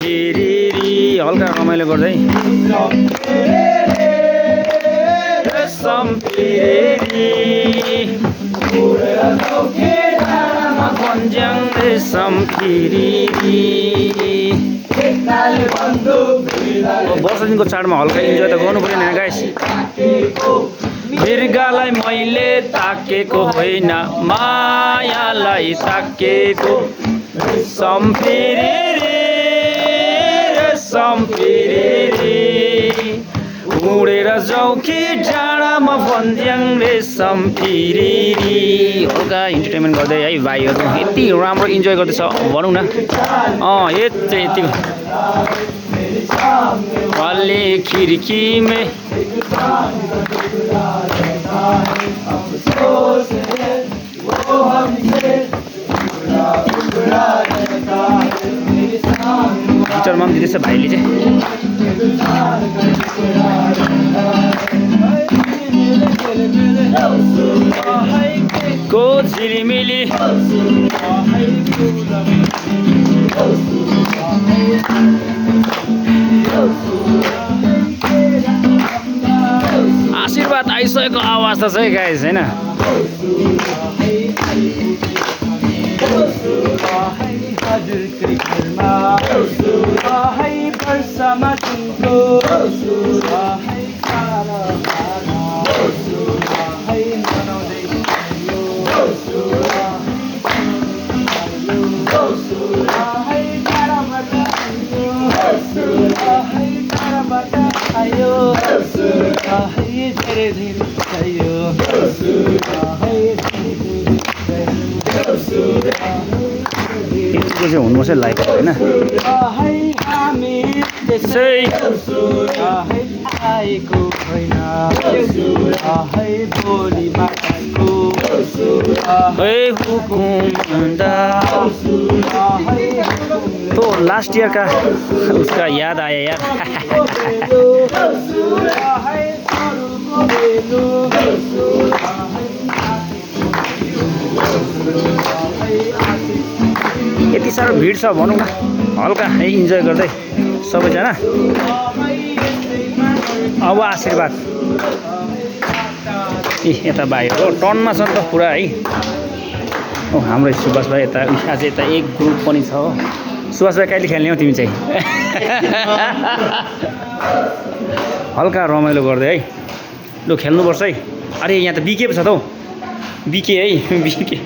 फिरिरी हल्का रमाइलो गर्दै रेशम फिरिरी भन्ज्याङ रेशम फिरिरी वर्ष दिनको चाडमा हल्का इन्जोय त गर्नु पर्यो नि गाइस मृगलाई मैले ताकेको होइन मायालाई ताकेको रेशम फिरिरी रेशम फिरिरी उडेर जाऊ कि डाँडामा भन्ज्याङ रेशम फिरिरी हल्का इन्टरटेनमेन्ट गर्दै है भाइहरू यति राम्रो इन्जोय गर्दैछ भनौँ न यतिको वाले खिड्की में गिटारमा पनि दिँदैछ भाइले चाहिँ को झिलिमिली आशीर्वाद आइसकेको आवाज त चाहिँ गाइस हैन यतिको चाहिँ हुनुपर्छ लाइक होइन तो लास्ट ईयर का उसका याद आया यार यति साह्रो भिड छ भनौँ न हल्का है इन्जोय गर्दै सबैजना अब आशीर्वाद यता भाइहरू टनमा छ नि त पुरा है हाम्रो सुभाष भाइ यता आज यता एक ग्रुप पनि छ हो सुभाष भाइ कहिले खेल्ने हो तिमी चाहिँ हल्का रमाइलो गर्दै है लु खेल्नुपर्छ है अरे यहाँ त बिके पो छ त हौ बिके है बिके